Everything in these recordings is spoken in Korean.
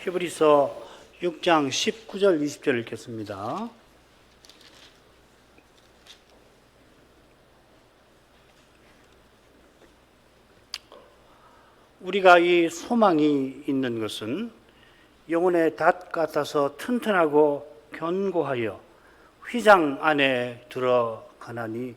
히브리서 6장 19절 20절 읽겠습니다. 우리가 이 소망이 있는 것은 영혼의 닷 같아서 튼튼하고 견고하여 휘장 안에 들어가나니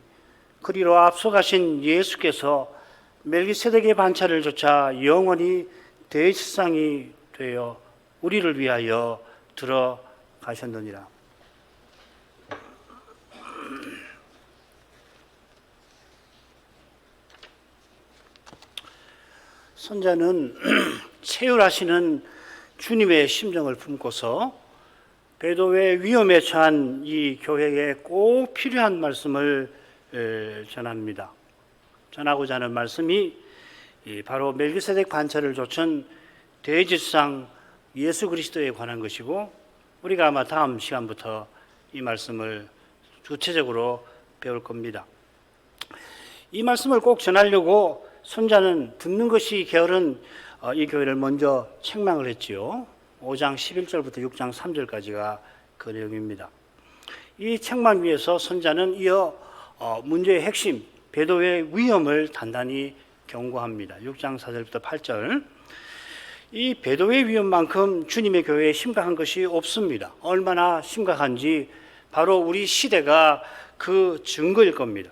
그리로 앞서가신 예수께서 멜기세덱의 반차를 조차 영원히 대제사장이 되어 우리를 위하여 들어가셨느니라. 선자는 체휼하시는 주님의 심정을 품고서 배도의 위험에 처한 이 교회에 꼭 필요한 말씀을 전하고자 하는 말씀이 바로 멜기세덱 반차를 조천 대제사장 예수 그리스도에 관한 것이고, 우리가 아마 다음 시간부터 이 말씀을 구체적으로 배울 겁니다. 이 말씀을 꼭 전하려고 선자는 듣는 것이 게으른 이 교회를 먼저 책망을 했지요. 5장 11절부터 6장 3절까지가 그 내용입니다. 이 책망 위에서 선자는 이어 문제의 핵심, 배도의 위험을 단단히 경고합니다. 6장 4절부터 8절. 이 배도의 위험만큼 주님의 교회에 심각한 것이 없습니다. 얼마나 심각한지 바로 우리 시대가 그 증거일 겁니다.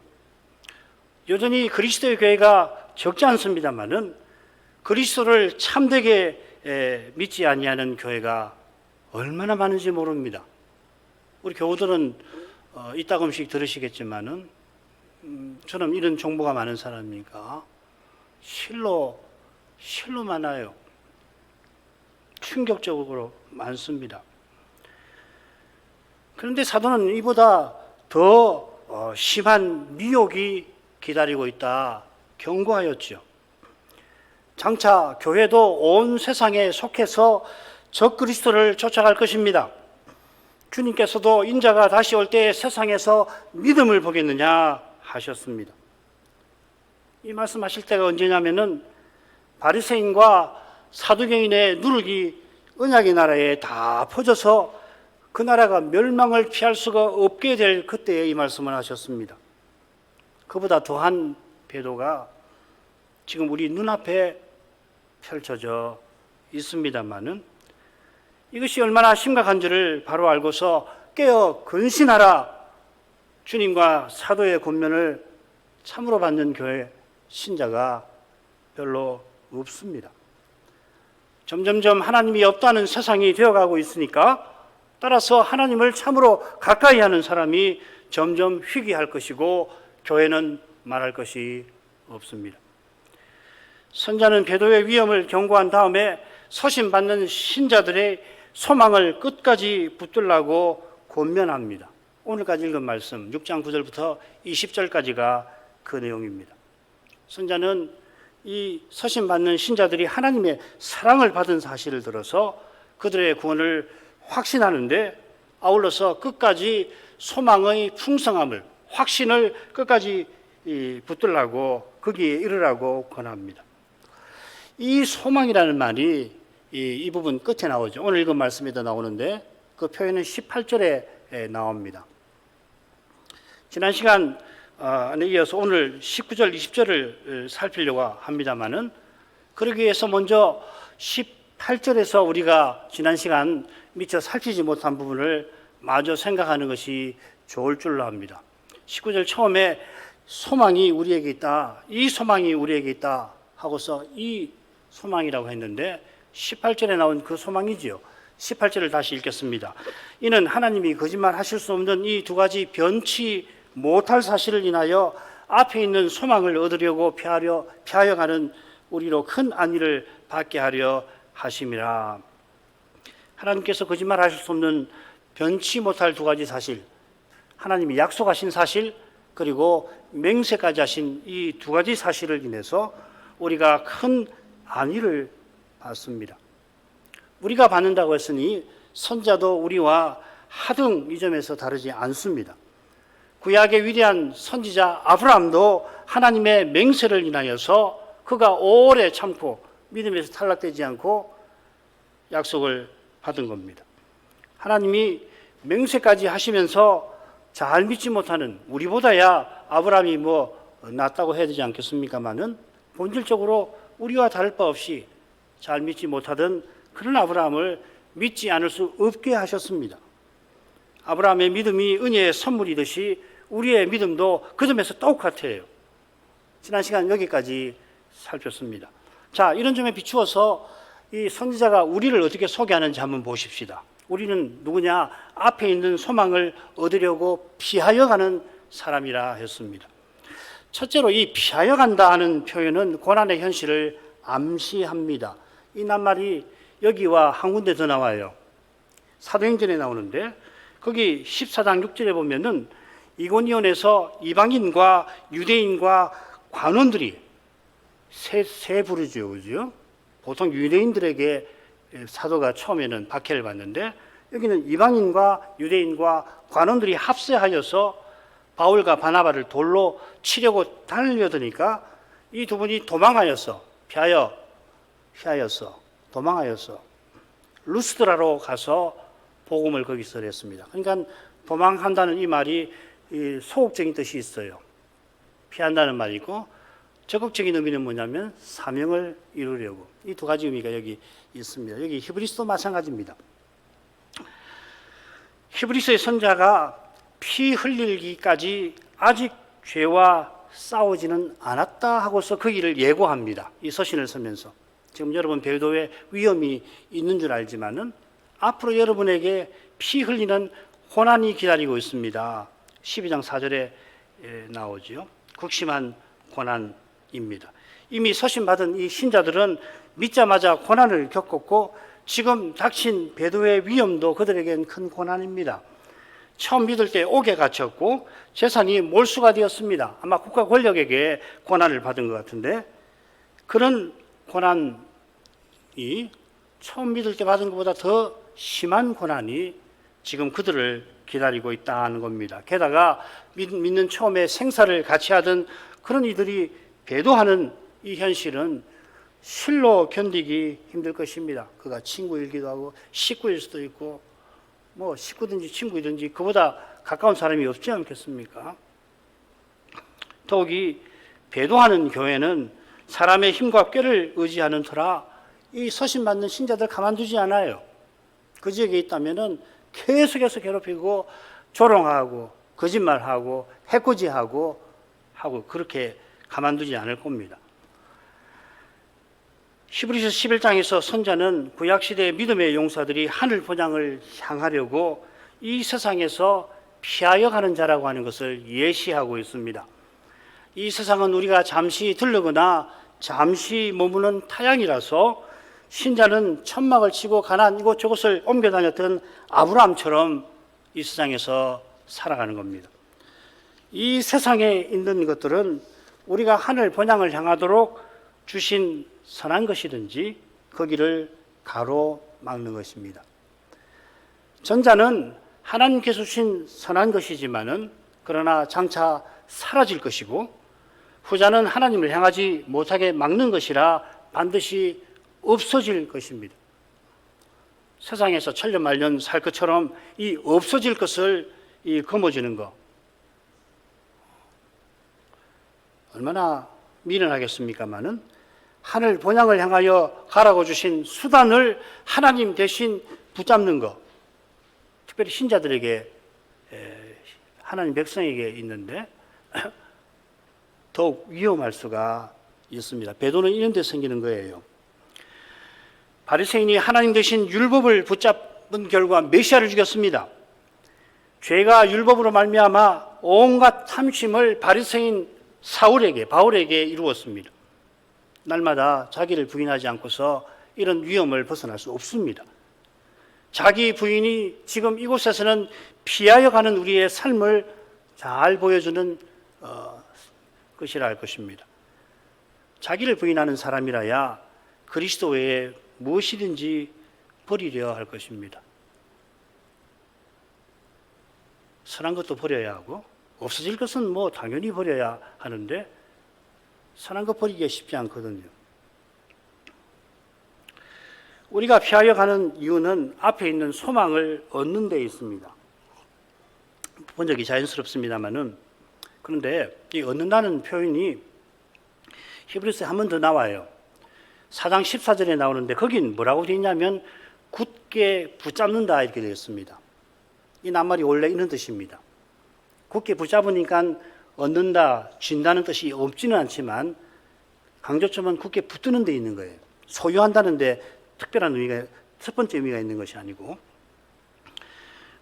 여전히 그리스도의 교회가 적지 않습니다만은 그리스도를 참되게 믿지 아니하는 교회가 얼마나 많은지 모릅니다. 우리 교우들은 이따금씩 들으시겠지만은 저는 이런 정보가 많은 사람이니까 실로 많아요. 충격적으로 많습니다. 그런데 사도는 이보다 더 심한 미혹이 기다리고 있다 경고하였죠. 장차 교회도 온 세상에 속해서 적그리스도를 쫓아갈 것입니다. 주님께서도 인자가 다시 올 때 세상에서 믿음을 보겠느냐 하셨습니다. 이 말씀하실 때가 언제냐면은 바리새인과 사두개인의 누룩이 언약의 나라에 다 퍼져서 그 나라가 멸망을 피할 수가 없게 될 그때에 이 말씀을 하셨습니다. 그보다 더한 배도가 지금 우리 눈앞에 펼쳐져 있습니다만은 이것이 얼마나 심각한지를 바로 알고서 깨어 근신하라, 주님과 사도의 권면을 참으로 받는 교회 신자가 별로 없습니다. 점점점 하나님이 없다는 세상이 되어가고 있으니까 따라서 하나님을 참으로 가까이 하는 사람이 점점 희귀할 것이고 교회는 말할 것이 없습니다. 선자는 배도의 위험을 경고한 다음에 서신받는 신자들의 소망을 끝까지 붙들라고 권면합니다. 오늘까지 읽은 말씀 6장 9절부터 20절까지가 그 내용입니다. 선자는 이 서신받는 신자들이 하나님의 사랑을 받은 사실을 들어서 그들의 구원을 확신하는데 아울러서 끝까지 소망의 풍성함을, 확신을 끝까지 붙들라고, 거기에 이르라고 권합니다. 이 소망이라는 말이 이 부분 끝에 나오죠. 오늘 읽은 말씀에도 나오는데 그 표현은 18절에 나옵니다. 지난 시간 이어서 오늘 19절, 20절을 살피려고 합니다만은 그러기 위해서 먼저 18절에서 우리가 지난 시간 미처 살피지 못한 부분을 마저 생각하는 것이 좋을 줄로 합니다. 19절 처음에 소망이 우리에게 있다, 이 소망이 우리에게 있다 하고서 이 소망이라고 했는데 18절에 나온 그 소망이지요. 18절을 다시 읽겠습니다. 이는 하나님이 거짓말하실 수 없는 이 두 가지 변치 못할 사실을 인하여 앞에 있는 소망을 얻으려고 피하여 가는 우리로 큰 안위를 받게 하려 하심이라. 하나님께서 거짓말하실 수 없는 변치 못할 두 가지 사실, 하나님이 약속하신 사실, 그리고 맹세까지 하신 이 두 가지 사실을 인해서 우리가 큰 안위를 받습니다. 우리가 받는다고 했으니 선자도 우리와 하등 이 점에서 다르지 않습니다. 구약의 위대한 선지자 아브라함도 하나님의 맹세를 인하여서 그가 오래 참고 믿음에서 탈락되지 않고 약속을 받은 겁니다. 하나님이 맹세까지 하시면서 잘 믿지 못하는 우리보다야 아브라함이 낫다고 해야 되지 않겠습니까마는 본질적으로 우리와 다를 바 없이 잘 믿지 못하던 그런 아브라함을 믿지 않을 수 없게 하셨습니다. 아브라함의 믿음이 은혜의 선물이듯이 우리의 믿음도 그 점에서 똑같아요. 지난 시간 여기까지 살폈습니다. 자, 이런 점에 비추어서 이 선지자가 우리를 어떻게 소개하는지 한번 보십시다. 우리는 누구냐? 앞에 있는 소망을 얻으려고 피하여 가는 사람이라 했습니다. 첫째로 이 피하여 간다 하는 표현은 고난의 현실을 암시합니다. 이 낱말이 여기와 한 군데 더 나와요. 사도행전에 나오는데 거기 14장 6절에 보면은 이고니온에서 이방인과 유대인과 관원들이 세 부르죠, 그죠? 보통 유대인들에게 사도가 처음에는 박해를 받는데 여기는 이방인과 유대인과 관원들이 합세하여서 바울과 바나바를 돌로 치려고 달려드니까 이 두 분이 도망하여서 피하여서 도망하여서 루스드라로 가서 복음을 거기서 했습니다. 그러니까 도망한다는 이 말이 소극적인 뜻이 있어요. 피한다는 말이고 적극적인 의미는 뭐냐면 사명을 이루려고. 이 두 가지 의미가 여기 있습니다. 여기 히브리서도 마찬가지입니다. 히브리서의 선자가 피 흘리기까지 아직 죄와 싸우지는 않았다 하고서 그 일을 예고합니다. 이 서신을 쓰면서. 지금 여러분 배도에 위험이 있는 줄 알지만은 앞으로 여러분에게 피 흘리는 고난이 기다리고 있습니다. 12장 4절에 나오지요. 극심한 고난입니다. 이미 서신 받은 이 신자들은 믿자마자 고난을 겪었고 지금 닥친 배도의 위험도 그들에겐 큰 고난입니다. 처음 믿을 때 옥에 갇혔고 재산이 몰수가 되었습니다. 아마 국가 권력에게 고난을 받은 것 같은데 그런 고난이 처음 믿을 때 받은 것보다 더 심한 고난이 지금 그들을 기다리고 있다는 겁니다. 게다가 믿는 처음에 생사를 같이 하던 그런 이들이 배도하는 이 현실은 실로 견디기 힘들 것입니다. 그가 친구이기도 하고 식구일 수도 있고 식구든지 친구이든지 그보다 가까운 사람이 없지 않겠습니까? 더욱이 배도하는 교회는 사람의 힘과 꾀를 의지하는 터라 이 서신 받는 신자들 가만두지 않아요. 그 지역에 있다면은 계속해서 괴롭히고 조롱하고 거짓말하고 해코지하고 그렇게 가만두지 않을 겁니다. 히브리서 11장에서 선자는 구약시대의 믿음의 용사들이 하늘 본향을 향하려고 이 세상에서 피하여 가는 자라고 하는 것을 예시하고 있습니다. 이 세상은 우리가 잠시 들르거나 잠시 머무는 타향이라서 신자는 천막을 치고 가난 이곳저곳을 옮겨 다녔던 아브라함처럼 이 세상에서 살아가는 겁니다. 이 세상에 있는 것들은 우리가 하늘 본향을 향하도록 주신 선한 것이든지 거기를 가로막는 것입니다. 전자는 하나님께서 주신 선한 것이지만은 그러나 장차 사라질 것이고 후자는 하나님을 향하지 못하게 막는 것이라 반드시 없어질 것입니다. 세상에서 천년만년 살 것처럼 이 없어질 것을 거머쥐는 것 얼마나 미련하겠습니까마는 하늘 본향을 향하여 가라고 주신 수단을 하나님 대신 붙잡는 것 특별히 신자들에게 하나님 백성에게 있는데 더욱 위험할 수가 있습니다. 배도는 이런 데 생기는 거예요. 바리새인이 하나님 대신 율법을 붙잡은 결과 메시아를 죽였습니다. 죄가 율법으로 말미암아 온갖 탐심을 바리새인 바울에게 이루었습니다. 날마다 자기를 부인하지 않고서 이런 위험을 벗어날 수 없습니다. 자기 부인이 지금 이곳에서는 피하여 가는 우리의 삶을 잘 보여주는 것이라 할 것입니다. 자기를 부인하는 사람이라야 그리스도 외에 무엇이든지 버리려 할 것입니다. 선한 것도 버려야 하고 없어질 것은 당연히 버려야 하는데 선한 것 버리기가 쉽지 않거든요. 우리가 피하여 가는 이유는 앞에 있는 소망을 얻는 데 있습니다. 번역이 자연스럽습니다만은, 그런데 이 얻는다는 표현이 히브리서에 한 번 더 나와요. 4장 14절에 나오는데 거긴 뭐라고 되어 있냐면 굳게 붙잡는다 이렇게 되어 있습니다. 이 낱말이 원래 이런 뜻입니다. 굳게 붙잡으니까 얻는다, 쥔다는 뜻이 없지는 않지만 강조점은 굳게 붙드는 데 있는 거예요. 소유한다는 데 특별한 의미가, 첫 번째 의미가 있는 것이 아니고,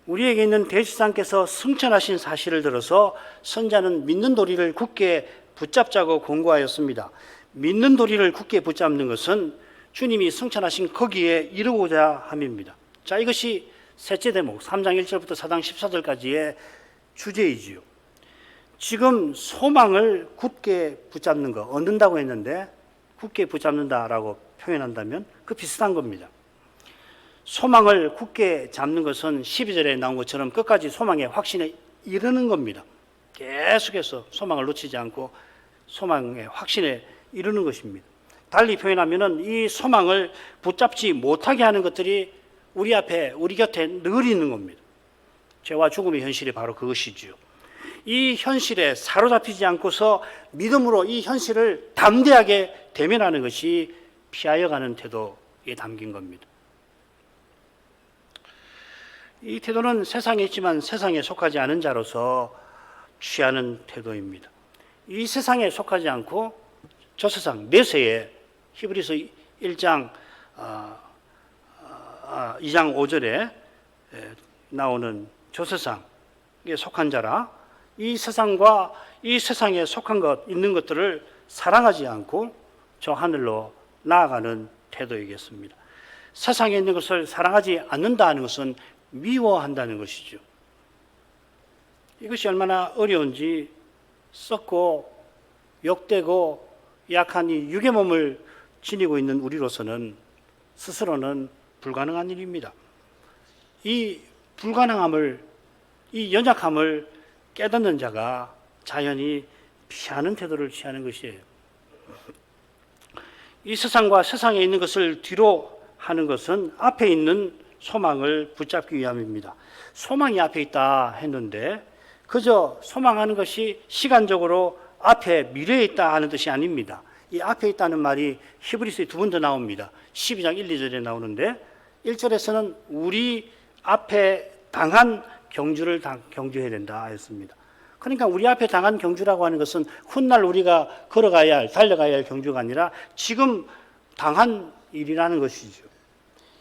우리에게 있는 대지상께서 승천하신 사실을 들어서 선자는 믿는 도리를 굳게 붙잡자고 권고하였습니다. 믿는 도리를 굳게 붙잡는 것은 주님이 승천하신 거기에 이르고자 함입니다. 자, 이것이 셋째 대목 3장 1절부터 4장 14절까지의 주제이지요. 지금 소망을 굳게 붙잡는 거, 얻는다고 했는데 굳게 붙잡는다라고 표현한다면 그 비슷한 겁니다. 소망을 굳게 잡는 것은 12절에 나온 것처럼 끝까지 소망의 확신에 이르는 겁니다. 계속해서 소망을 놓치지 않고 소망의 확신에 이르는 것입니다. 달리 표현하면 이 소망을 붙잡지 못하게 하는 것들이 우리 앞에, 우리 곁에 늘 있는 겁니다. 죄와 죽음의 현실이 바로 그것이지요. 이 현실에 사로잡히지 않고서 믿음으로 이 현실을 담대하게 대면하는 것이 피하여 가는 태도에 담긴 겁니다. 이 태도는 세상에 있지만 세상에 속하지 않은 자로서 취하는 태도입니다. 이 세상에 속하지 않고 저 세상 내세에, 히브리서 1장 2장 5절에 나오는 저 세상에 속한 자라, 이 세상과 이 세상에 속한 것, 있는 것들을 사랑하지 않고 저 하늘로 나아가는 태도이겠습니다. 세상에 있는 것을 사랑하지 않는다는 것은 미워한다는 것이죠. 이것이 얼마나 어려운지 썩고 욕되고 약한 이 육의 몸을 지니고 있는 우리로서는 스스로는 불가능한 일입니다. 이 불가능함을, 이 연약함을 깨닫는 자가 자연히 피하는 태도를 취하는 것이에요. 이 세상과 세상에 있는 것을 뒤로 하는 것은 앞에 있는 소망을 붙잡기 위함입니다. 소망이 앞에 있다 했는데 그저 소망하는 것이 시간적으로 앞에 미래에 있다 하는 뜻이 아닙니다. 이 앞에 있다는 말이 히브리서에 두 번 더 나옵니다. 12장 1, 2절에 나오는데 1절에서는 우리 앞에 당한 경주를 경주해야 된다 했습니다. 그러니까 우리 앞에 당한 경주라고 하는 것은 훗날 우리가 걸어가야 할, 달려가야 할 경주가 아니라 지금 당한 일이라는 것이죠.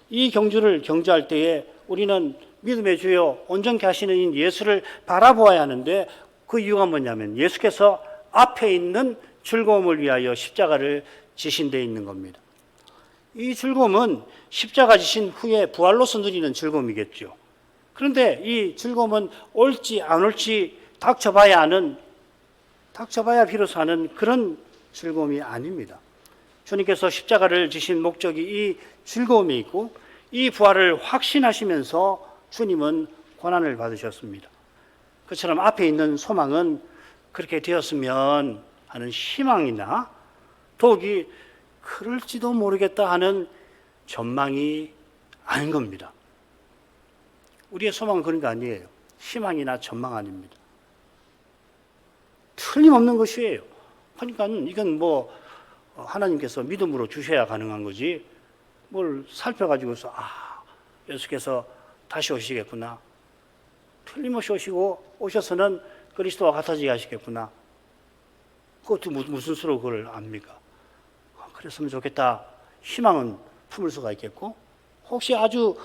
이 경주를 경주할 때에 우리는 믿음의 주요 온전케 하시는 인 예수를 바라보아야 하는데 그 이유가 뭐냐면 예수께서 앞에 있는 즐거움을 위하여 십자가를 지신 데 있는 겁니다. 이 즐거움은 십자가 지신 후에 부활로서 누리는 즐거움이겠죠. 그런데 이 즐거움은 올지 안 올지 닥쳐봐야 비로소 하는 그런 즐거움이 아닙니다. 주님께서 십자가를 지신 목적이 이 즐거움에 있고 이 부활을 확신하시면서 주님은 고난을 받으셨습니다. 그처럼 앞에 있는 소망은 그렇게 되었으면 하는 희망이나 더욱이 그럴지도 모르겠다 하는 전망이 아닌 겁니다. 우리의 소망은 그런 게 아니에요. 희망이나 전망 아닙니다. 틀림없는 것이에요. 그러니까 이건 뭐 하나님께서 믿음으로 주셔야 가능한 거지 뭘 살펴가지고서 예수께서 다시 오시겠구나. 틀림없이 오셔서는 그리스도와 같아지게 하시겠구나. 그것도 무슨 수로 그걸 압니까? 그랬으면 좋겠다. 희망은 품을 수가 있겠고 혹시 아주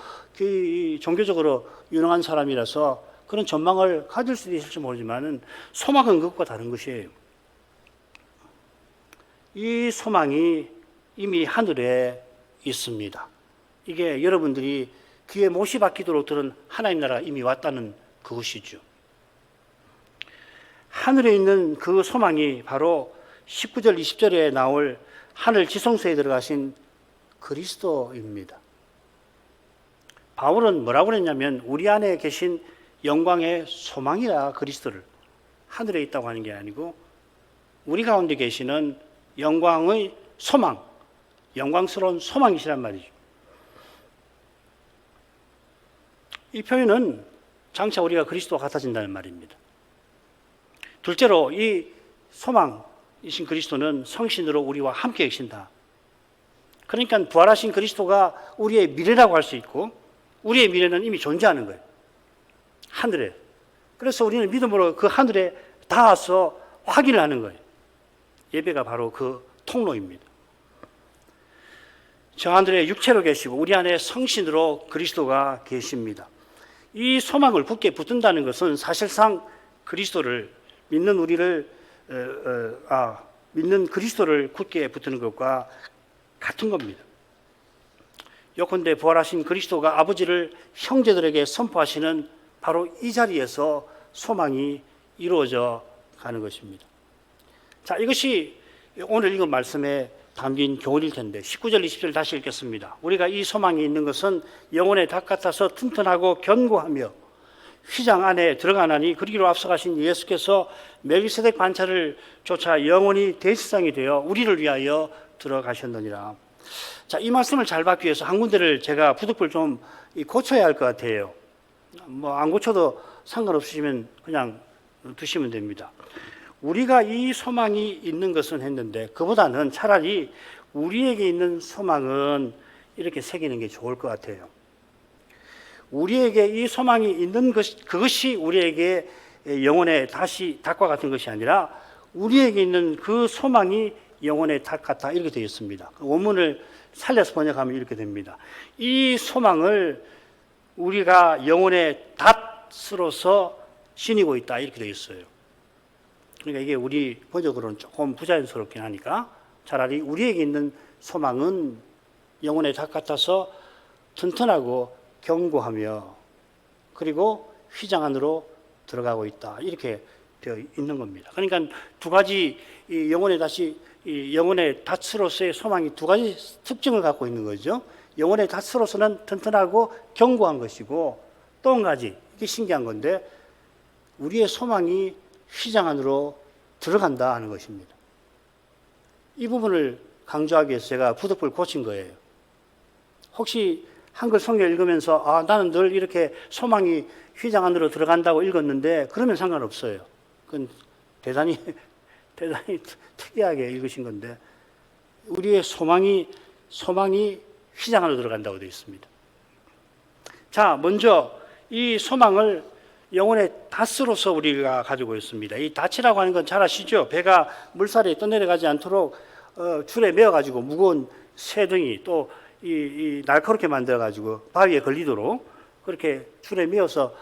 종교적으로 유능한 사람이라서 그런 전망을 가질 수도 있을지 모르지만 소망은 그것과 다른 것이에요. 이 소망이 이미 하늘에 있습니다. 이게 여러분들이 귀에 못이 박히도록 들은 하나님 나라가 이미 왔다는 그것이죠. 하늘에 있는 그 소망이 바로 19절 20절에 나올 하늘 지성소에 들어가신 그리스도입니다. 바울은 뭐라고 그랬냐면 우리 안에 계신 영광의 소망이라 그리스도를 하늘에 있다고 하는 게 아니고 우리 가운데 계시는 영광의 소망, 영광스러운 소망이시란 말이죠. 이 표현은 장차 우리가 그리스도와 같아진다는 말입니다. 둘째로 이 소망이신 그리스도는 성신으로 우리와 함께 계신다. 그러니까 부활하신 그리스도가 우리의 미래라고 할 수 있고 우리의 미래는 이미 존재하는 거예요. 하늘에. 그래서 우리는 믿음으로 그 하늘에 닿아서 확인을 하는 거예요. 예배가 바로 그 통로입니다. 저 하늘에 육체로 계시고 우리 안에 성신으로 그리스도가 계십니다. 이 소망을 굳게 붙든다는 것은 사실상 그리스도를 믿는 믿는 그리스도를 굳게 붙드는 것과 같은 겁니다. 요컨대 부활하신 그리스도가 아버지를 형제들에게 선포하시는 바로 이 자리에서 소망이 이루어져 가는 것입니다. 자, 이것이 오늘 읽은 말씀에 담긴 교훈일 텐데 19절 20절 다시 읽겠습니다. 우리가 이 소망이 있는 것은 영혼의 닭 같아서 튼튼하고 견고하며 휘장 안에 들어가나니 그리기로 앞서가신 예수께서 멜기세덱 반차를 쫓아 영원히 대지상이 되어 우리를 위하여 들어가셨느니라. 자, 이 말씀을 잘 받기 위해서 한 군데를 제가 부득불 좀 고쳐야 할 것 같아요. 뭐 안 고쳐도 상관없으시면 그냥 두시면 됩니다. 우리가 이 소망이 있는 것은 했는데 그보다는 차라리 우리에게 있는 소망은 이렇게 새기는 게 좋을 것 같아요. 우리에게 이 소망이 있는 그것이 우리에게 영혼의 닭과 같은 것이 아니라 우리에게 있는 그 소망이 영혼의 닭 같다 이렇게 되어 있습니다. 원문을 살려서 번역하면 이렇게 됩니다. 이 소망을 우리가 영혼의 닭으로서 지니고 있다 이렇게 되어 있어요. 그러니까 이게 우리 번역으로는 조금 부자연스럽긴 하니까 차라리 우리에게 있는 소망은 영혼의 닭 같아서 튼튼하고 견고하며 그리고 휘장 안으로 들어가고 있다 이렇게 되어 있는 겁니다. 그러니까 두 가지 이 영혼의 닷으로서의 소망이 두 가지 특징을 갖고 있는 거죠. 영혼의 닷으로서는 튼튼하고 견고한 것이고 또 한 가지 이게 신기한 건데 우리의 소망이 휘장 안으로 들어간다 하는 것입니다. 이 부분을 강조하기 위해서 제가 부득불 고친 거예요. 혹시 한글 성경 읽으면서 나는 늘 이렇게 소망이 휘장 안으로 들어간다고 읽었는데 그러면 상관없어요. 그건 대단히 특이하게 읽으신 건데 우리의 소망이 휘장 안으로 들어간다고 되어 있습니다. 자, 먼저 이 소망을 영혼의 닷으로서 우리가 가지고 있습니다. 이 닷이라고 하는 건 잘 아시죠? 배가 물살에 떠내려가지 않도록 줄에 매어가지고 무거운 쇠등이 또 이 날카롭게 만들어가지고 바위에 걸리도록 그렇게 줄에 매어서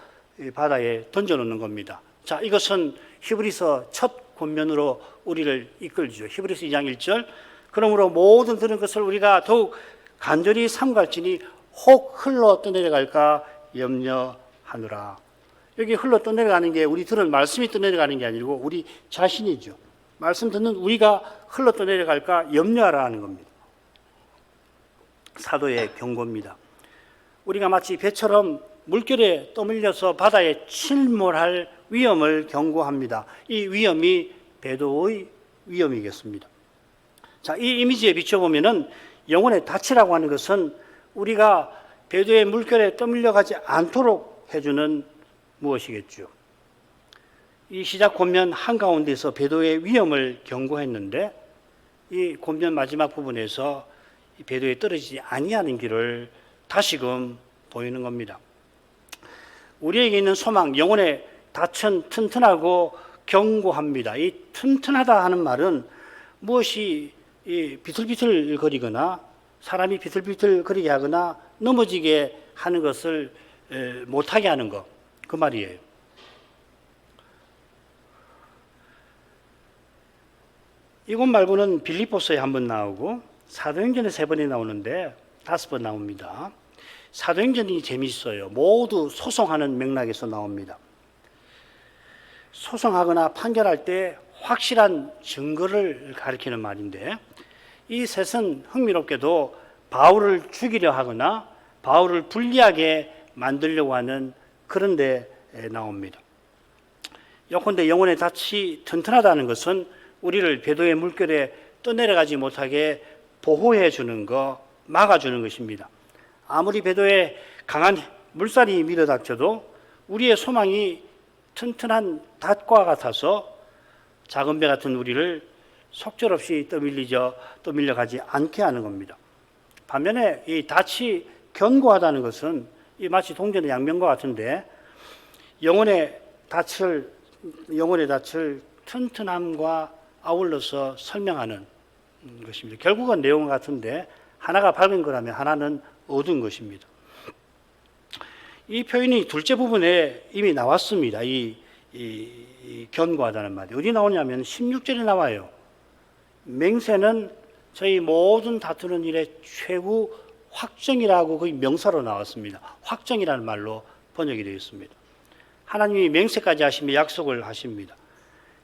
바다에 던져놓는 겁니다. 자, 이것은 히브리서 첫 권면으로 우리를 이끌죠. 히브리서 2장 1절 그러므로 모든 들은 것을 우리가 더욱 간절히 삼갈지니 혹 흘러 떠내려갈까 염려하노라. 여기 흘러 떠내려가는 게 우리 들은 말씀이 떠내려가는 게 아니고 우리 자신이죠. 말씀 듣는 우리가 흘러 떠내려갈까 염려하라 하는 겁니다. 사도의 경고입니다. 우리가 마치 배처럼 물결에 떠밀려서 바다에 침몰할 위험을 경고합니다. 이 위험이 배도의 위험이겠습니다. 자, 이 이미지에 비춰보면은 영혼의 닻이라고 하는 것은 우리가 배도의 물결에 떠밀려가지 않도록 해주는 무엇이겠죠. 이 시작 권면 한가운데서 배도의 위험을 경고했는데 이 권면 마지막 부분에서 이 배도에 떨어지지 아니하는 길을 다시금 보이는 겁니다. 우리에게 있는 소망, 영혼의 닻은 튼튼하고 견고합니다. 이 튼튼하다 하는 말은 무엇이 비틀비틀 거리거나 사람이 비틀비틀 거리게 하거나 넘어지게 하는 것을 못하게 하는 것, 그 말이에요. 이것 말고는 빌립보서에 한 번 나오고 사도행전에 3번이 나오는데 5번 나옵니다. 사도행전이 재미있어요. 모두 소송하는 맥락에서 나옵니다. 소송하거나 판결할 때 확실한 증거를 가리키는 말인데 이 셋은 흥미롭게도 바울을 죽이려 하거나 바울을 불리하게 만들려고 하는 그런 데 나옵니다. 요컨대 영혼의 닻이 튼튼하다는 것은 우리를 배도의 물결에 떠내려가지 못하게 보호해 주는 것, 막아주는 것입니다. 아무리 배도에 강한 물살이 밀어닥쳐도 우리의 소망이 튼튼한 닷과 같아서 작은 배 같은 우리를 속절없이 떠밀려가지 않게 하는 겁니다. 반면에 이 닻이 견고하다는 것은 이 마치 동전의 양면과 같은데 영혼의 닻을 튼튼함과 아울러서 설명하는 것입니다. 결국은 내용 같은데 하나가 밝은 거라면 하나는 어두운 것입니다. 이 표현이 둘째 부분에 이미 나왔습니다. 이 견고하다는 말이 어디 나오냐면 16절에 나와요. 맹세는 저희 모든 다투는 일의 최후 확정이라고 거의 명사로 나왔습니다. 확정이라는 말로 번역이 되어 있습니다. 하나님이 맹세까지 하시며 약속을 하십니다.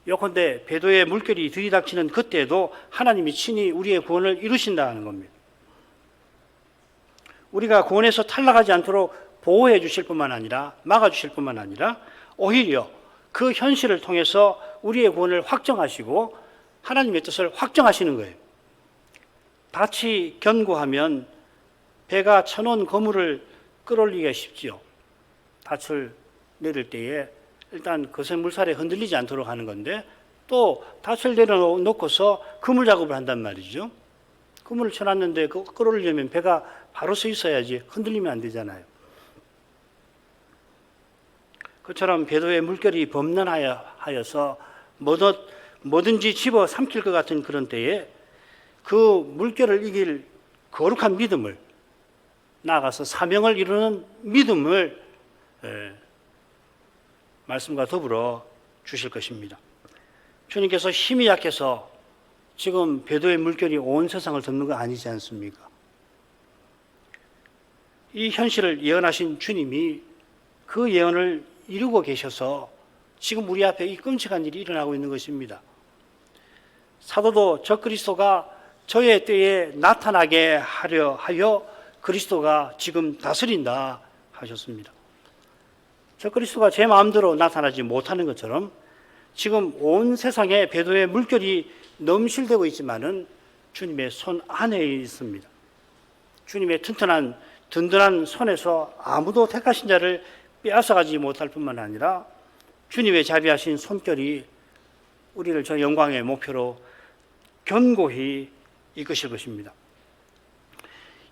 요컨대 배도의 물결이 들이닥치는 그때에도 하나님이 친히 우리의 구원을 이루신다는 겁니다. 우리가 구원에서 탈락하지 않도록 보호해 주실 뿐만 아니라 막아 주실 뿐만 아니라 오히려 그 현실을 통해서 우리의 구원을 확정하시고 하나님의 뜻을 확정하시는 거예요. 닻이 견고하면 배가 쳐놓은 그물을 끌어올리기가 쉽지요. 닻을 내릴 때에 일단 거센 물살에 흔들리지 않도록 하는 건데 또 닻을 내려놓고서 그물 작업을 한단 말이죠. 그물을 쳐놨는데 그 끌어올리려면 배가 바로 서 있어야지 흔들리면 안 되잖아요. 그처럼 배도의 물결이 범람하여서 뭐든지 집어 삼킬 것 같은 그런 때에 그 물결을 이길 거룩한 믿음을 나아가서 사명을 이루는 믿음을 말씀과 더불어 주실 것입니다. 주님께서 힘이 약해서 지금 배도의 물결이 온 세상을 덮는 거 아니지 않습니까? 이 현실을 예언하신 주님이 그 예언을 이루고 계셔서 지금 우리 앞에 이 끔찍한 일이 일어나고 있는 것입니다. 사도도 저 그리스도가 저의 때에 나타나게 하려 하여 그리스도가 지금 다스린다 하셨습니다. 저 그리스도가 제 마음대로 나타나지 못하는 것처럼 지금 온 세상에 배도의 물결이 넘실대고 있지만은 주님의 손 안에 있습니다. 주님의 든든한 손에서 아무도 택하신 자를 빼앗아가지 못할 뿐만 아니라 주님의 자비하신 손결이 우리를 저 영광의 목표로 견고히 이끄실 것입니다.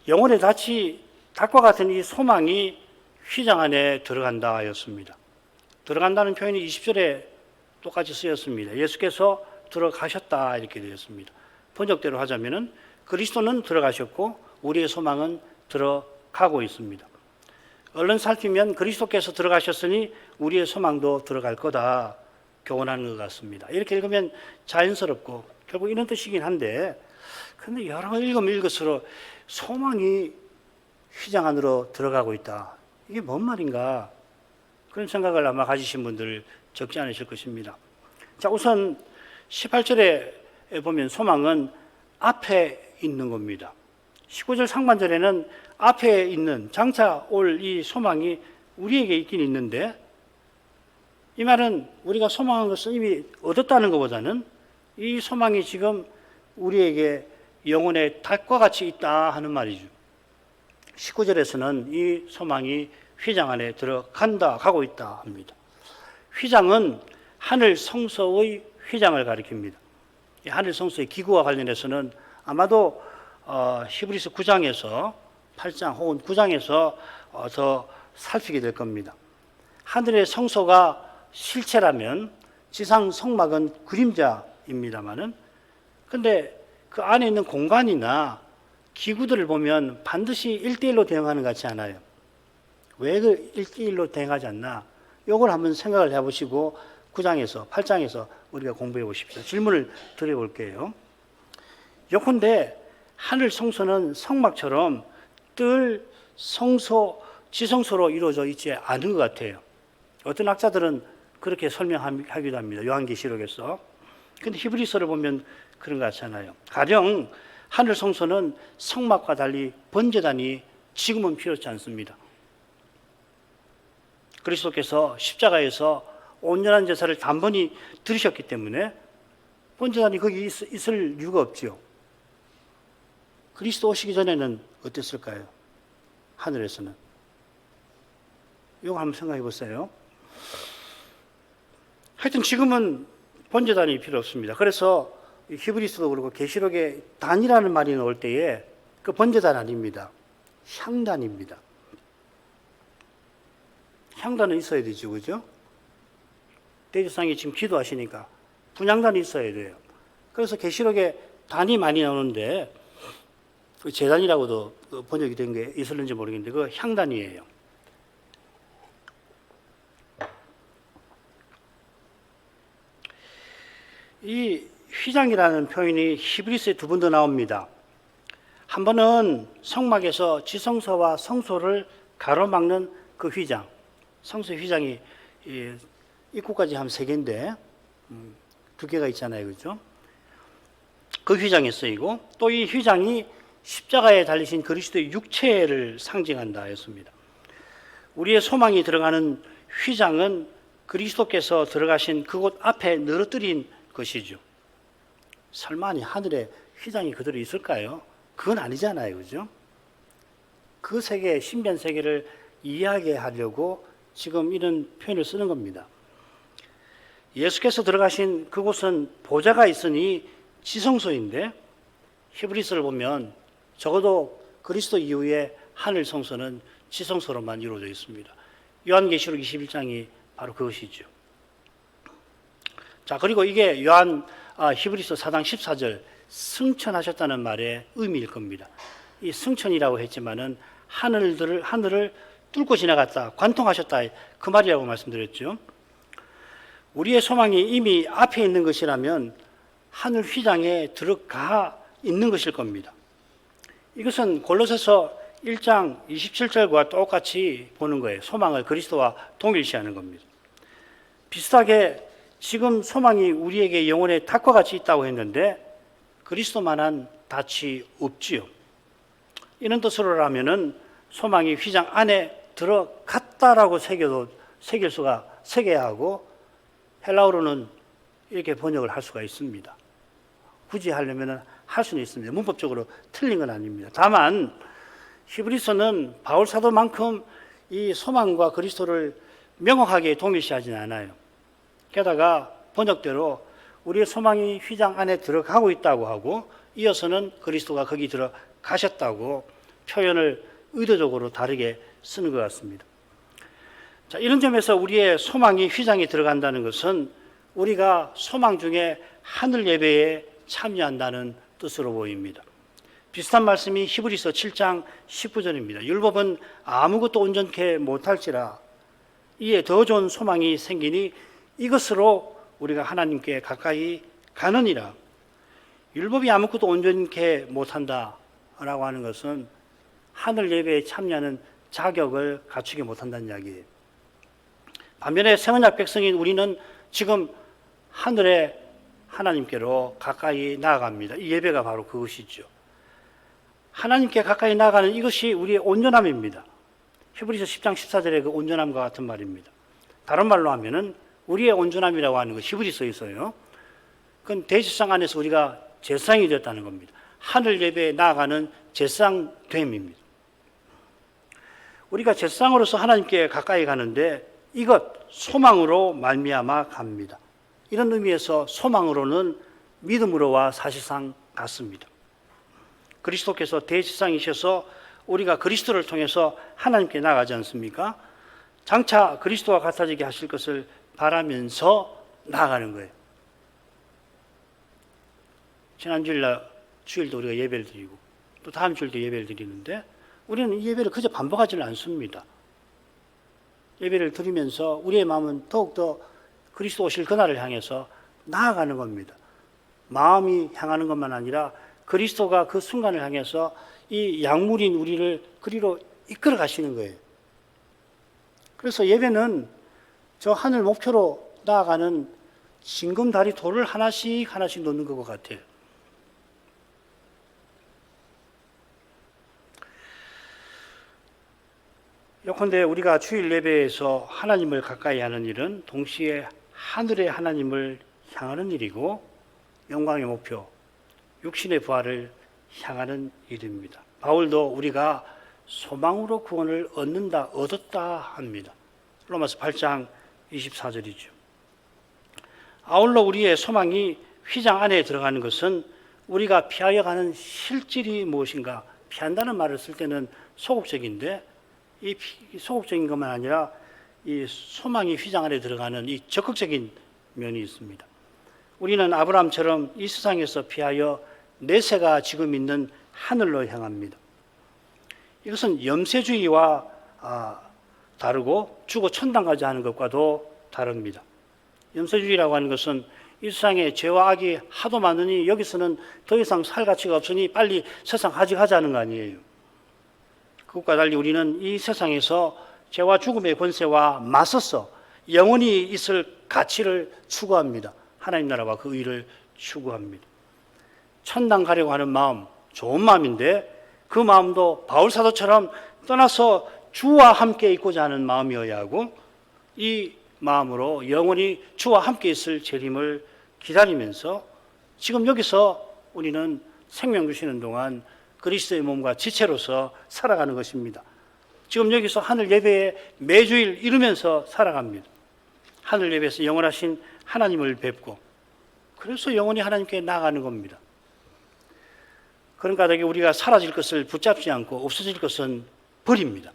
영혼의 닻과 같은 이 소망이 휘장 안에 들어간다 하였습니다. 들어간다는 표현이 20절에 똑같이 쓰였습니다. 예수께서 들어가셨다 이렇게 되었습니다. 번역대로 하자면은 그리스도는 들어가셨고 우리의 소망은 들어가고 있습니다. 얼른 살피면 그리스도께서 들어가셨으니 우리의 소망도 들어갈 거다 교훈하는 것 같습니다. 이렇게 읽으면 자연스럽고 결국 이런 뜻이긴 한데 근데 여러 번 읽으면 읽을수록 소망이 휘장 안으로 들어가고 있다. 이게 뭔 말인가? 그런 생각을 아마 가지신 분들 적지 않으실 것입니다. 자, 우선 18절에 보면 소망은 앞에 있는 겁니다. 19절 상반절에는 앞에 있는 장차 올 이 소망이 우리에게 있긴 있는데 이 말은 우리가 소망한 것을 이미 얻었다는 것보다는 이 소망이 지금 우리에게 영혼의 닭과 같이 있다 하는 말이죠. 19절에서는 이 소망이 휘장 안에 들어간다, 가고 있다 합니다. 휘장은 하늘 성소의 휘장을 가리킵니다. 이 하늘 성소의 기구와 관련해서는 아마도 히브리서 9장에서 8장 혹은 9장에서 더 살피게 될 겁니다. 하늘의 성소가 실체라면 지상 성막은 그림자입니다만은 근데 그 안에 있는 공간이나 기구들을 보면 반드시 1대1로 대응하는 것 같지 않아요. 왜 그 1대1로 대응하지 않나? 이걸 한번 생각을 해보시고 9장에서 8장에서 우리가 공부해 보십시오. 질문을 드려볼게요. 요컨대 하늘 성소는 성막처럼 늘 지성소로 이루어져 있지 않은 것 같아요. 어떤 학자들은 그렇게 설명하기도 합니다. 요한계시록에서. 근데 히브리서를 보면 그런 것 같잖아요. 가령 하늘 성소는 성막과 달리 번제단이 지금은 필요치 않습니다. 그리스도께서 십자가에서 온전한 제사를 단번에 들으셨기 때문에 번제단이 거기 있을 이유가 없지요. 그리스도 오시기 전에는 어땠을까요? 하늘에서는 이거 한번 생각해 보세요. 하여튼 지금은 번제단이 필요 없습니다. 그래서 히브리서도 그렇고 계시록에 단이라는 말이 나올 때에 그 번제단 아닙니다. 향단입니다. 향단은 있어야 되죠, 그죠? 대제사장이 지금 기도하시니까 분향단이 있어야 돼요. 그래서 계시록에 단이 많이 나오는데 그 제단이라고도 번역이 된 게 있었는지 모르겠는데 그 향단이에요. 이 휘장이라는 표현이 히브리서에 두 번 더 나옵니다. 한 번은 성막에서 지성소와 성소를 가로막는 그 휘장, 성소의 휘장이 입구까지 한 3개인데 2개가 있잖아요, 그렇죠? 그 휘장에 쓰이고 또 이 휘장이 십자가에 달리신 그리스도의 육체를 상징한다 했습니다. 우리의 소망이 들어가는 휘장은 그리스도께서 들어가신 그곳 앞에 늘어뜨린 것이죠. 설마 하늘에 휘장이 그대로 있을까요? 그건 아니잖아요, 그죠? 그 세계, 신비한 세계를 이해하게 하려고 지금 이런 표현을 쓰는 겁니다. 예수께서 들어가신 그곳은 보좌가 있으니 지성소인데 히브리서를 보면 적어도 그리스도 이후에 하늘 성소는 지성소로만 이루어져 있습니다. 요한계시록 21장이 바로 그것이죠. 자, 그리고 이게 히브리서 4장 14절 승천하셨다는 말의 의미일 겁니다. 이 승천이라고 했지만은 하늘을 뚫고 지나갔다, 관통하셨다, 그 말이라고 말씀드렸죠. 우리의 소망이 이미 앞에 있는 것이라면 하늘 휘장에 들어가 있는 것일 겁니다. 이것은 골로새서 1장 27절과 똑같이 보는 거예요. 소망을 그리스도와 동일시하는 겁니다. 비슷하게 지금 소망이 우리에게 영혼의 닭과 같이 있다고 했는데 그리스도만한 닭이 없지요. 이런 뜻으로라면은 소망이 휘장 안에 들어갔다라고 새겨야 하고 헬라어로는 이렇게 번역을 할 수가 있습니다. 굳이 하려면 할 수는 있습니다. 문법적으로 틀린 건 아닙니다. 다만 히브리서는 바울 사도만큼 이 소망과 그리스도를 명확하게 동일시하지는 않아요. 게다가 번역대로 우리의 소망이 휘장 안에 들어가고 있다고 하고 이어서는 그리스도가 거기 들어가셨다고 표현을 의도적으로 다르게 쓰는 것 같습니다. 자, 이런 점에서 우리의 소망이 휘장에 들어간다는 것은 우리가 소망 중에 하늘 예배에 참여한다는 뜻으로 보입니다. 비슷한 말씀이 히브리서 7장 19절입니다. 율법은 아무것도 온전케 못할지라 이에 더 좋은 소망이 생기니 이것으로 우리가 하나님께 가까이 가느니라. 율법이 아무것도 온전케 못한다라고 하는 것은 하늘 예배에 참여하는 자격을 갖추지 못한다는 이야기예요. 반면에 새 언약 백성인 우리는 지금 하늘에 하나님께로 가까이 나아갑니다. 이 예배가 바로 그것이죠. 하나님께 가까이 나아가는 이것이 우리의 온전함입니다. 히브리서 10장 14절의 그 온전함과 같은 말입니다. 다른 말로 하면은 우리의 온전함이라고 하는 것 히브리서에 있어요. 그건 대제사장 안에서 우리가 제사장이 되었다는 겁니다. 하늘 예배에 나아가는 제사장됨입니다. 우리가 제사장으로서 하나님께 가까이 가는데 이것 소망으로 말미암아 갑니다. 이런 의미에서 소망으로는 믿음으로와 사실상 같습니다. 그리스도께서 대제사장이셔서 우리가 그리스도를 통해서 하나님께 나가지 않습니까? 장차 그리스도와 같아지게 하실 것을 바라면서 나아가는 거예요. 지난 주일도 우리가 예배를 드리고 또 다음 주일도 예배를 드리는데 우리는 이 예배를 그저 반복하지는 않습니다. 예배를 드리면서 우리의 마음은 더욱더 그리스도 오실 그날을 향해서 나아가는 겁니다. 마음이 향하는 것만 아니라 그리스도가 그 순간을 향해서 이 약물인 우리를 그리로 이끌어 가시는 거예요. 그래서 예배는 저 하늘 목표로 나아가는 징검다리 돌을 하나씩 놓는 것 같아요. 요컨대 우리가 주일 예배에서 하나님을 가까이 하는 일은 동시에 하늘의 하나님을 향하는 일이고 영광의 목표, 육신의 부활을 향하는 일입니다. 바울도 우리가 소망으로 구원을 얻었다 합니다. 로마서 8장 24절이죠. 아울러 우리의 소망이 휘장 안에 들어가는 것은 우리가 피하여 가는 실질이 무엇인가, 피한다는 말을 쓸 때는 소극적인데 이 소극적인 것만 아니라 이 소망이 휘장 안에 들어가는 이 적극적인 면이 있습니다. 우리는 아브라함처럼 이 세상에서 피하여 내세가 지금 있는 하늘로 향합니다. 이것은 염세주의와 다르고 죽어 천당까지 하는 것과도 다릅니다. 염세주의라고 하는 것은 이 세상에 죄와 악이 하도 많으니 여기서는 더 이상 살 가치가 없으니 빨리 세상 하자는 거 아니에요. 그것과 달리 우리는 이 세상에서 죄와 죽음의 권세와 맞서서 영원히 있을 가치를 추구합니다. 하나님 나라와 그 의를 추구합니다. 천당 가려고 하는 마음, 좋은 마음인데 그 마음도 바울 사도처럼 떠나서 주와 함께 있고자 하는 마음이어야 하고, 이 마음으로 영원히 주와 함께 있을 재림을 기다리면서 지금 여기서 우리는 생명 주시는 동안 그리스도의 몸과 지체로서 살아가는 것입니다. 지금 여기서 하늘 예배에 매주일 이루면서 살아갑니다. 하늘 예배에서 영원하신 하나님을 뵙고, 그래서 영원히 하나님께 나아가는 겁니다. 그런 까닭에 우리가 사라질 것을 붙잡지 않고 없어질 것은 버립니다.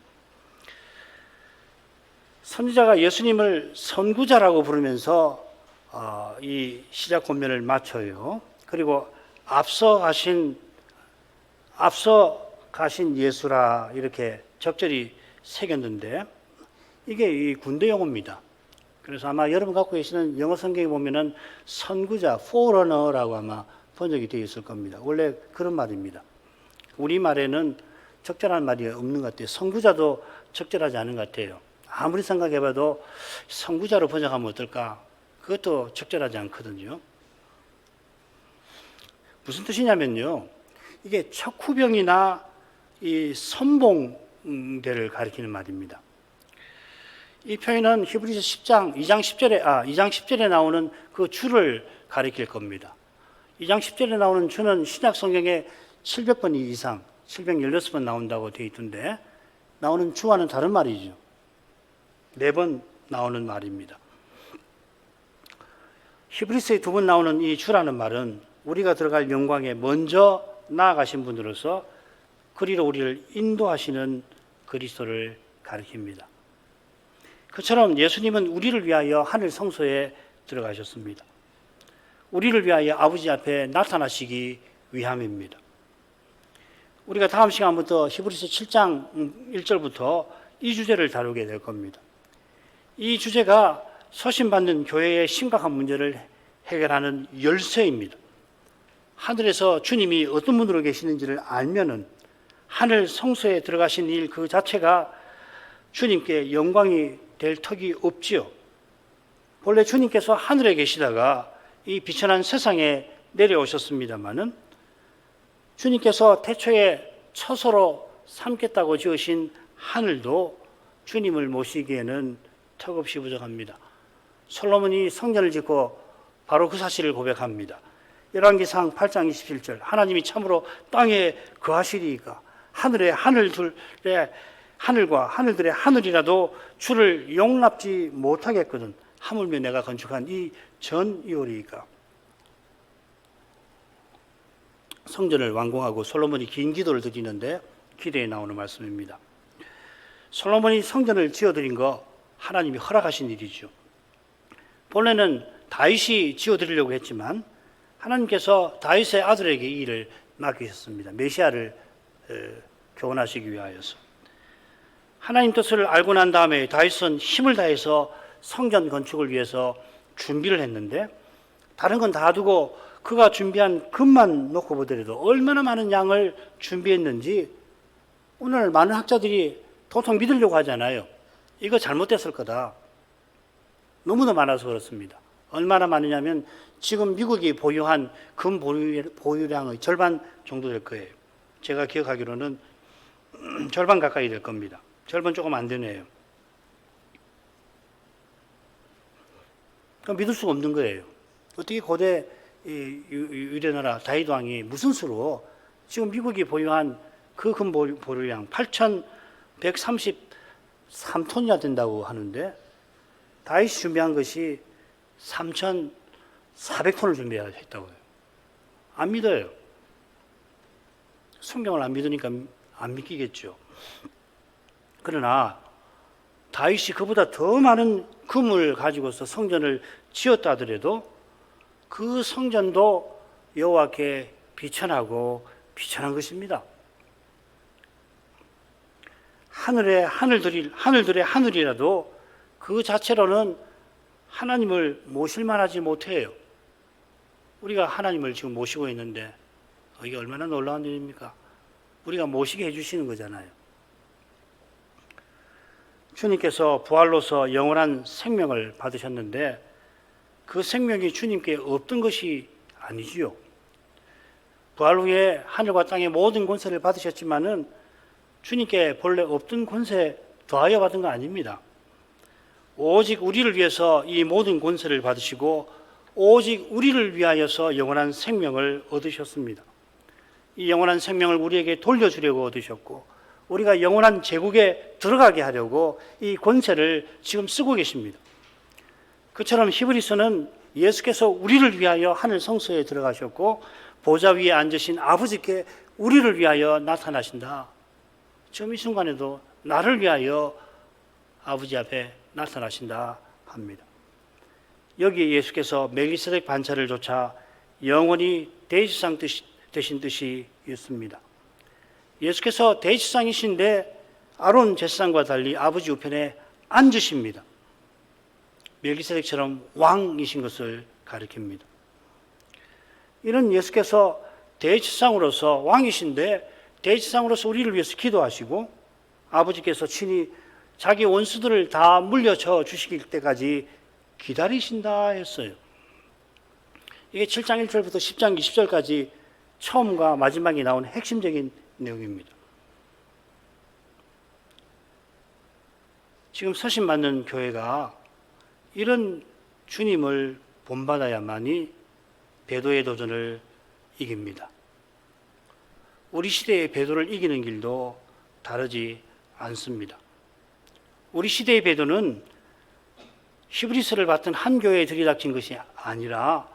선지자가 예수님을 선구자라고 부르면서 이 시작 권면을 마쳐요. 그리고 앞서 가신 예수라 이렇게 적절히 새겼는데, 이게 이 군대 용어입니다. 그래서 아마 여러분 갖고 계시는 영어 성경에 보면은 선구자, forerunner라고 아마 번역이 되어 있을 겁니다. 원래 그런 말입니다. 우리말에는 적절한 말이 없는 것 같아요. 선구자도 적절하지 않은 것 같아요. 아무리 생각해봐도 선구자로 번역하면 어떨까? 그것도 적절하지 않거든요. 무슨 뜻이냐면요, 이게 척후병이나 이 선봉대를 가리키는 말입니다. 이 표현은 히브리서 10장 2장 10절에 나오는 그 주를 가리킬 겁니다. 2장 10절에 나오는 주는 신약 성경에 700번 이상, 716번 나온다고 되어 있던데, 나오는 주와는 다른 말이죠. 4번 나오는 말입니다. 히브리서에 2번 나오는 이 주라는 말은 우리가 들어갈 영광에 먼저 나아가신 분으로서 그리로 우리를 인도하시는 그리스도를 가리킵니다. 그처럼 예수님은 우리를 위하여 하늘 성소에 들어가셨습니다. 우리를 위하여 아버지 앞에 나타나시기 위함입니다. 우리가 다음 시간부터 히브리서 7장 1절부터 이 주제를 다루게 될 겁니다. 이 주제가 소신받는 교회의 심각한 문제를 해결하는 열쇠입니다. 하늘에서 주님이 어떤 분으로 계시는지를 알면은 하늘 성소에 들어가신 일 그 자체가 주님께 영광이 될 턱이 없지요. 본래 주님께서 하늘에 계시다가 이 비천한 세상에 내려오셨습니다마는 주님께서 태초에 처소로 삼겠다고 지으신 하늘도 주님을 모시기에는 턱없이 부족합니다. 솔로몬이 성전을 짓고 바로 그 사실을 고백합니다. 열왕기상 8장 27절, 하나님이 참으로 땅에 거하시리이까 하늘의 하늘들의 하늘과 하늘들의 하늘이라도 주를 용납지 못하겠거든 하물며 내가 건축한 이 전이오리이까. 성전을 완공하고 솔로몬이 긴 기도를 드리는데 기도에 나오는 말씀입니다. 솔로몬이 성전을 지어드린 거 하나님이 허락하신 일이죠. 본래는 다윗이 지어드리려고 했지만 하나님께서 다윗의 아들에게 이 일을 맡기셨습니다. 메시아를 교훈하시기 위하여서. 하나님 뜻을 알고 난 다음에 다윗은 힘을 다해서 성전 건축을 위해서 준비를 했는데, 다른 건 다 두고 그가 준비한 금만 놓고 보더라도 얼마나 많은 양을 준비했는지 오늘 많은 학자들이 도통 믿으려고 하잖아요. 이거 잘못됐을 거다. 너무나 많아서 그렇습니다. 얼마나 많으냐면 지금 미국이 보유한 금 보유량의 절반 정도 될 거예요. 제가 기억하기로는 절반 가까이 될 겁니다. 절반 조금 안 되네요. 그럼 믿을 수가 없는 거예요. 어떻게 고대 유대나라 다윗 왕이 무슨 수로 지금 미국이 보유한 그 금 보유량 8,134 3톤이나 된다고 하는데 다윗이 준비한 것이 3,400톤을 준비했다고 해요. 안 믿어요. 성경을 안 믿으니까 안 믿기겠죠. 그러나 다윗이 그보다 더 많은 금을 가지고서 성전을 지었다 하더라도 그 성전도 여호와께 비천하고 비천한 것입니다. 하늘의 하늘이라도 그 자체로는 하나님을 모실 만하지 못해요. 우리가 하나님을 지금 모시고 있는데 이게 얼마나 놀라운 일입니까? 우리가 모시게 해주시는 거잖아요. 주님께서 부활로서 영원한 생명을 받으셨는데 그 생명이 주님께 없던 것이 아니지요. 부활 후에 하늘과 땅의 모든 권세를 받으셨지만은 주님께 본래 없던 권세 더하여 받은 거 아닙니다. 오직 우리를 위해서 이 모든 권세를 받으시고 오직 우리를 위하여서 영원한 생명을 얻으셨습니다. 이 영원한 생명을 우리에게 돌려주려고 얻으셨고 우리가 영원한 제국에 들어가게 하려고 이 권세를 지금 쓰고 계십니다. 그처럼 히브리서는 예수께서 우리를 위하여 하늘 성소에 들어가셨고 보좌 위에 앉으신 아버지께 우리를 위하여 나타나신다. 지금 이 순간에도 나를 위하여 아버지 앞에 나타나신다 합니다. 여기에 예수께서 멜기세덱 반차를 조차 영원히 대제사장 되신 뜻이 있습니다. 예수께서 대제사장이신데 아론 제사장과 달리 아버지 우편에 앉으십니다. 멜기세덱처럼 왕이신 것을 가리킵니다. 이런 예수께서 대제사장으로서 왕이신데 대제사장으로서 우리를 위해서 기도하시고 아버지께서 친히 자기 원수들을 다 물려쳐 주시길 때까지 기다리신다 했어요. 이게 7장 1절부터 10장 20절까지 처음과 마지막에 나온 핵심적인 내용입니다. 지금 서신받는 교회가 이런 주님을 본받아야만이 배도의 도전을 이깁니다. 우리 시대의 배도를 이기는 길도 다르지 않습니다. 우리 시대의 배도는 히브리서를 받던 한 교회에 들이닥친 것이 아니라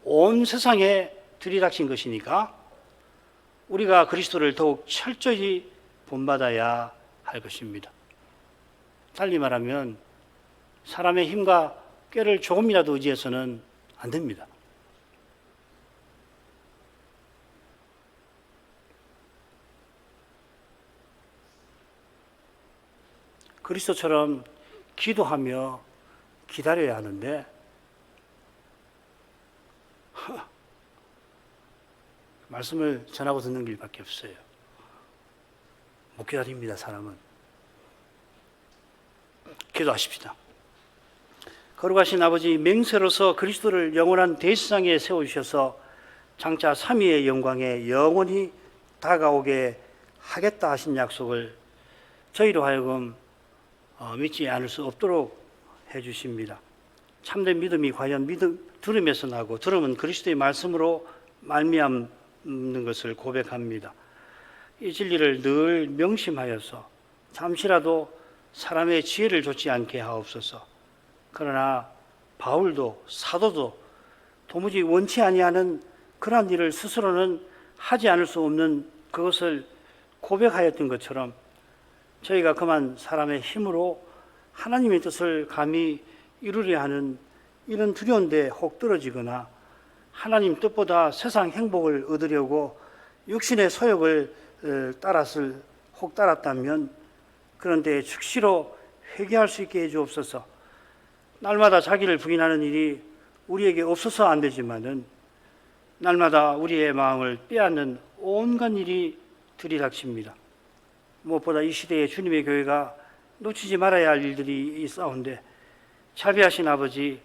온 세상에 들이닥친 것이니까 우리가 그리스도를 더욱 철저히 본받아야 할 것입니다. 달리 말하면 사람의 힘과 꾀를 조금이라도 의지해서는 안 됩니다. 그리스도처럼 기도하며 기다려야 하는데 말씀을 전하고 듣는 길밖에 없어요. 못 기다립니다, 사람은. 기도하십시다. 거룩하신 아버지, 맹세로서 그리스도를 영원한 대제사장에 세우셔서 장차 삼위의 영광에 영원히 다가오게 하겠다 하신 약속을 저희로 하여금 믿지 않을 수 없도록 해주십니다. 참된 믿음이 과연 들음에서 나고 들음은 그리스도의 말씀으로 말미암는 것을 고백합니다. 이 진리를 늘 명심하여서 잠시라도 사람의 지혜를 좇지 않게 하옵소서. 그러나 바울도 사도도 도무지 원치 아니하는 그러한 일을 스스로는 하지 않을 수 없는 그것을 고백하였던 것처럼 저희가 그만 사람의 힘으로 하나님의 뜻을 감히 이루려 하는 이런 두려운데 혹 떨어지거나 하나님 뜻보다 세상 행복을 얻으려고 육신의 소욕을 혹 따랐다면 그런데 즉시로 회개할 수 있게 해주옵소서. 날마다 자기를 부인하는 일이 우리에게 없어서 안 되지만은 날마다 우리의 마음을 빼앗는 온갖 일이 들이닥칩니다. 무엇보다 이 시대에 주님의 교회가 놓치지 말아야 할 일들이 있사온데 자비하신 아버지,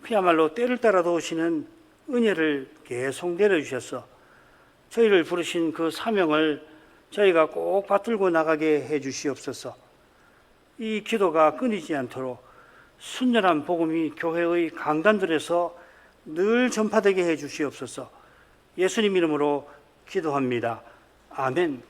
그야말로 때를 따라 도우시는 은혜를 계속 내려주셔서 저희를 부르신 그 사명을 저희가 꼭 받들고 나가게 해 주시옵소서. 이 기도가 끊이지 않도록 순전한 복음이 교회의 강단들에서 늘 전파되게 해 주시옵소서. 예수님 이름으로 기도합니다. 아멘.